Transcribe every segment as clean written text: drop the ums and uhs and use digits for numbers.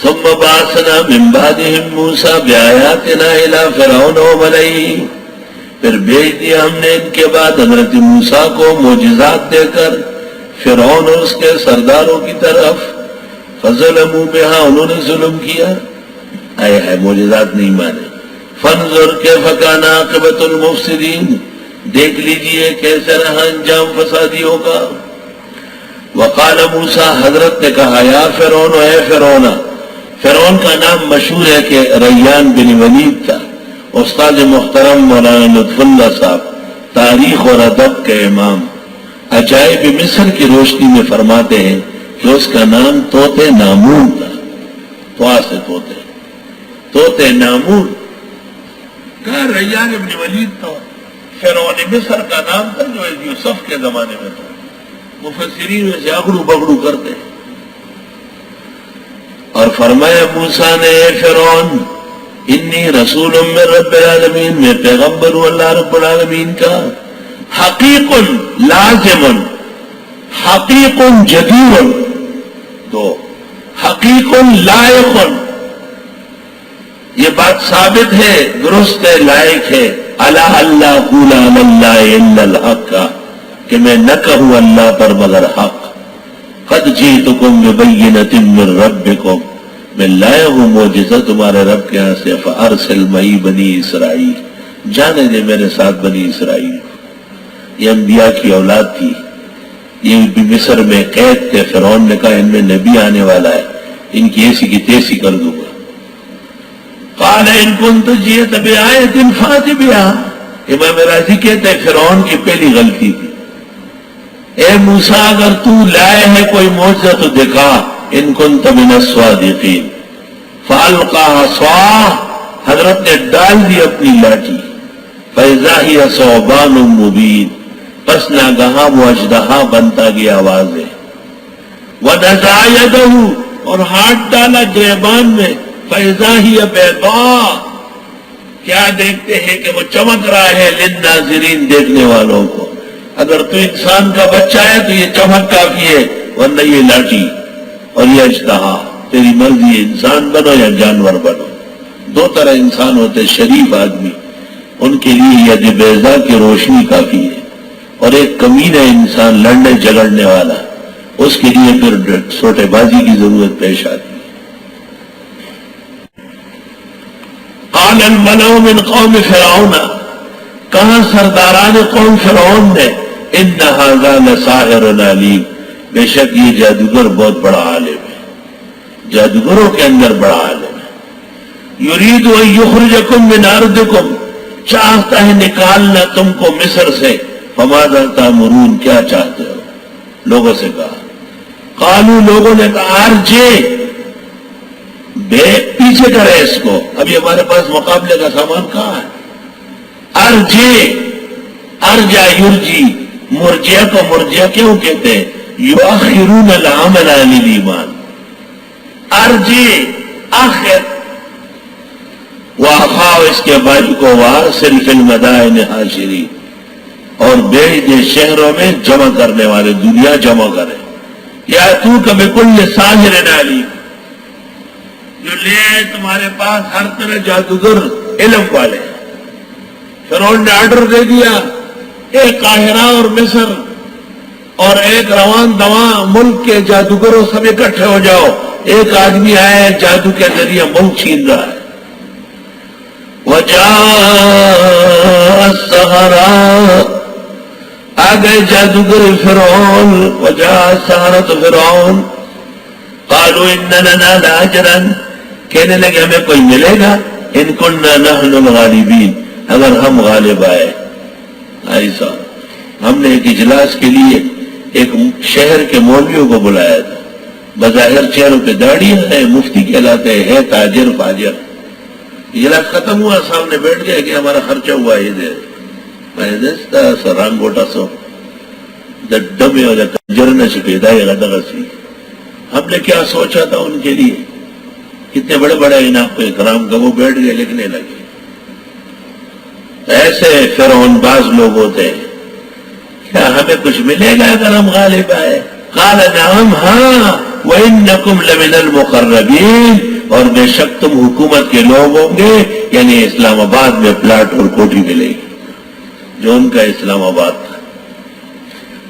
ثم بعثنا من بعدهم موسى بآياتنا إلى فرعون وملئه، پھر بھیج دیا ہم نے ان کے بعد حضرت موسیٰ کو معجزات دے کر فرعون اور اس کے سرداروں کی طرف، فظلموا بها، انہوں نے ظلم کیا، آئے ہے معجزات نہیں مانے، فانظر کیف کان عاقبۃ المفسدین، دیکھ لیجئے کیسے رہا انجام فسادیوں کا۔ وقال موسیٰ، حضرت نے کہا، یا فرعون، اے فرعون، فرعون کا نام مشہور ہے کہ ریان بن ولید تھا، استاد محترم مولانا لطف اللہ صاحب، تاریخ اور ادب کے امام، عجائب مصر کی روشنی میں فرماتے ہیں کہ اس کا نام طوطے نامور تھا، طوا سے طوطے نامور، کہا ریان بن ولید تھا، فرعون مصر کا نام تھا جو یوسف کے زمانے میں تھا، مفسرین میں سے اگڑو بگڑو کرتے ہیں۔ اور فرمایا موسیٰ نے، اے فرعون، انی رسول من رب العالمین، میں پیغمبر ہوں اللہ رب العالمین کا، حقیق لازم، حقیق جدیر، تو حقیق لائق، یہ بات ثابت ہے، درست ہے، لائق ہے، اللہ اللہ قول علی اللہ الا الحق کا، کہ میں نہ کہوں اللہ پر مگر حق، قد جئتکم ببینۃ من ربکم، میں لایا ہوں معجزہ تمہارے رب کے ہاں سے، فارسل معی بنی اسرائیل، جانے دے میرے ساتھ بنی اسرائیل۔ یہ انبیاء کی اولاد تھی، یہ بھی مصر میں قید تھے، فرعون نے کہا ان میں نبی آنے والا ہے، ان کی ایسی کی تیسی کر دوں گا۔ قال ان كنت جئت بآیۃ فأت بها، امام راضی کہتے ہیں فرعون کی پہلی غلطی تھی، اے موسیٰ اگر تو لائے ہے کوئی معجزہ تو دکھا، ان كنت من الصادقین، فألقى عصاه، حضرت نے ڈال دی اپنی لاٹھی، فإذا هي ثعبان مبین، پس ناگہاں وہ اژدہا بنتا گیا واضح، ونزع یدہ، اور ہاتھ ڈالا گریبان میں، فإذا هي بیضاء، کیا دیکھتے ہیں کہ وہ چمک رہا ہے، للناظرین، دیکھنے والوں کو۔ اگر تو انسان کا بچہ ہے تو یہ چمک کافی ہے، ورنہ یہ لاٹھی اور یہ اژدہا، تیری مرضی، انسان بنو یا جانور بنو۔ دو طرح انسان ہوتے، شریف آدمی، ان کے لیے ید بیضا کی روشنی کافی ہے، اور ایک کمینہ انسان، لڑنے جگڑنے والا، اس کے لیے پھر سوٹے بازی کی ضرورت پیش آتی ہے۔ قال الملأ من قوم فرعون، کہاں سرداران قوم فرعون نے، ان ھذا لساحر علیم، بے شک یہ جادوگر بہت بڑا عالم ہے، جادوگروں کے اندر بڑا عالم ہے۔ یرید ان یخرجکم من ارضکم، چاہتا ہے نکالنا تم کو مصر سے، فماذا تأمرون، کیا چاہتے ہو؟ لوگوں سے کہا، قالوا، لوگوں نے کہا، ارجع، پیچھے کرے اس کو، ابھی ہمارے پاس مقابلے کا سامان کہاں ہے؟ ارجع یرجی، مرجع کو مرجع کیوں کہتے ہیں؟ یؤخرون العمل عن الایمان، ارجع، آخر، واخاؤ، اس کے بھائی کو، وارسل فی المدائن حاشرین، اور بھیج دے شہروں میں جمع کرنے والے، دنیا جمع کرے، یاتوک بکل ساحر علیم، جو لے آئے تمہارے پاس ہر طرح جادوگر علم والے۔ فرعون نے آرڈر دے دیا، ایک قاہرہ اور مصر اور ایک رواں دواں ملک کے جادوگروں سب اکٹھے ہو جاؤ، ایک آدمی آئے جادو کے ذریعے ملک چھین رہا ہے۔ وجاء السحرة، آ گئے جادوگر فرعون، وجاء السحرة فرعون، قالوا ان لنا لاجرا، کہنے لگے ہمیں کوئی ملے گا، ان كنا نحن الغالبین، اگر ہم غالب آئے۔ ایسا ہم نے ایک اجلاس کے لیے ایک شہر کے مولویوں کو بلایا تھا، بظاہر چہروں پہ داڑھی ہے، مفتی کہلاتے ہیں، تاجر فاجر۔ اجلاس ختم ہوا، سامنے بیٹھ گئے کہ ہمارا خرچہ ہوا یہ دے، میں دستا سرانگ گوٹا سو دڈمے ہو جاتا جرنے سے پیدا ہے غدغسی۔ ہم نے کیا سوچا تھا ان کے لیے، کتنے بڑے بڑے انعام کو اکرام کا، وہ بیٹھ گئے لکھنے لگے۔ ایسے فرعون باز لوگ ہوتے ہیں، کیا ہمیں کچھ ملے گا اگر ہم غالب آئے؟ قال نعم، ہاں، وَإِنَّكُمْ لَمِنَ الْمُقَرَّبِينَ، اور بے شک تم حکومت کے لوگ ہوں گے، یعنی اسلام آباد میں پلاٹ اور کوٹھی ملے گی جو ان کا اسلام آباد تھا۔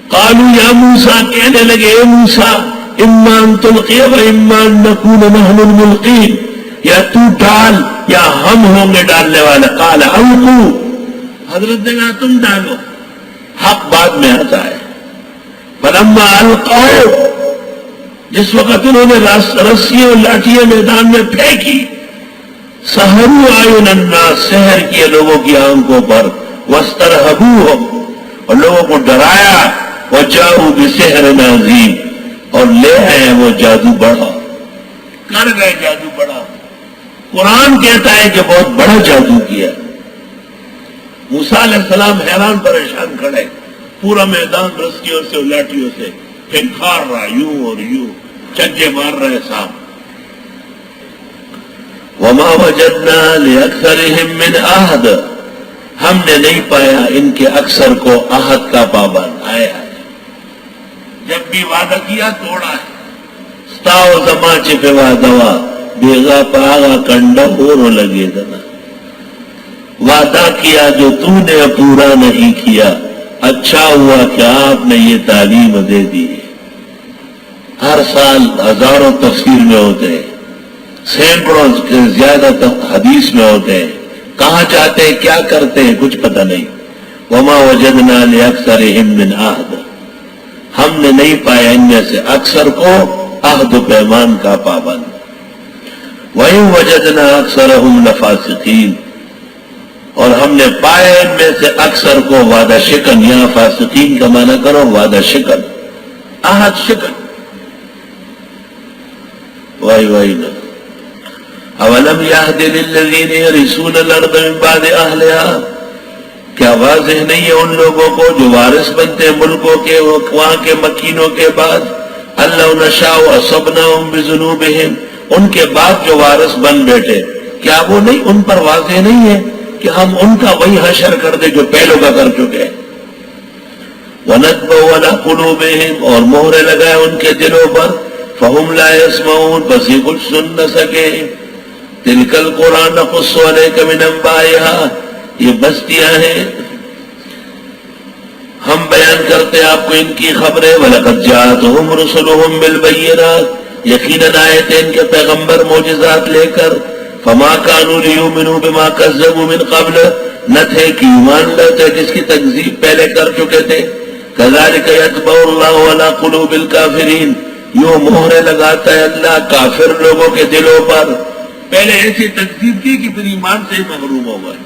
قالوا یا موسیٰ، کہنے لگے اے موسیٰ، اما ان تلقی و اما ان نکون نحن الملقین، یا تو ڈال یا ہم ہوں گے ڈالنے والے۔ قال القوا، حضرت نے کہا تم ڈالو، حق بعد میں آتا ہے۔ فلما القوا، جس وقت انہوں نے رسیاں اور لاٹھیاں میدان میں پھینکی، سحروا اعین الناس، سحر کیے لوگوں کی آنکھوں پر، واسترہبوہم، اور لوگوں کو ڈرایا، وجاؤوا بسحر عظیم، اور لے آئے وہ جادو بڑا، کر گئے جادو بڑا۔ قرآن کہتا ہے کہ بہت بڑا جادو کیا۔ موسیٰ علیہ السلام حیران پریشان کھڑے، پورا میدان رسیوں سے اور لاٹھیوں سے پھنکار رہا، یوں اور یوں چجے مار رہے صاحب۔ وما وجدنا لأکثرهم من عہد، ہم نے نہیں پایا ان کے اکثر کو عہد کا پابند۔ آیا جب بھی وعدہ کیا توڑا ہے۔ ستاؤ زما چپوا دوا بیگا پاگا کنڈا ہورو لگے دنا، وعدہ کیا جو تو نے پورا نہیں کیا، اچھا ہوا کہ آپ نے یہ تعلیم دے دی۔ ہر سال ہزاروں تفسیر میں ہوتے ہیں، سینکڑوں سے زیادہ حدیث میں ہوتے ہیں، کہاں جاتے ہیں کیا کرتے ہیں کچھ پتہ نہیں۔ وما وجدنا لأکثرهم من عہد، ہم نے نہیں پایا ان میں سے اکثر کو عہد و پیمان کا پابند۔ وَإِن وَجَدْنَا أَكْثَرَهُمْ لَفَاسِقِينَ، اور ہم نے پایا ان میں سے اکثر کو وعدہ شکن، یہاں فاسقین کا معنی کرو وعدہ شکن، عہد شکن۔ وائی نہ اولم یہد للذین یرثون الارض من بعد اہلہا، کیا واضح نہیں ہے ان لوگوں کو جو وارث بنتے ہیں ملکوں کے وہاں کے مکینوں کے بعد، اللہ نشاء اصبناہم بذنوبہم، ان کے بعد جو وارث بن بیٹھے، کیا وہ نہیں ان پر واضح نہیں ہے کہ ہم ان کا وہی حشر کر دیں جو پہلوں کا کر چکے ہیں۔ وَنَتْبَوْ عَلَىٰ قُلُوبِهِمْ، اور مہرے لگائے ان کے دلوں پر، فَهُمْ لَا يَسْمَعُونَ، بس یہ کچھ سن نہ سکے۔ تِلْكَ الْقُرَىٰ نَقُصُّ عَلَيْكَ مِنْ أَنْبَائِهَا، یہ بستیاں ہیں ہم بیان کرتے آپ کو ان کی خبریں۔ وَلَقَدْ جَاءَتْهُمْ رُسُلُهُمْ بِالْبَيِّنَاتِ، یقیناً آئے تھے ان کے پیغمبر معجزات لے کر۔ فَمَا كَانُوا لِيُؤْمِنُوا بِمَا كَذَّبُوا مِنْ قَبْلُ، نہ تھے کہ ایمان لاتے جس کی تکذیب پہلے کر چکے تھے۔ كَذَلِكَ يَطْبَعُ اللَّهُ عَلَىٰ قُلُوبِ الْكَافِرِينَ، یوں مہرے لگاتا ہے اللہ کافر لوگوں کے دلوں پر، پہلے ایسی تکذیب کی کہ پھر ایمان سے ہی محروم ہو گئے۔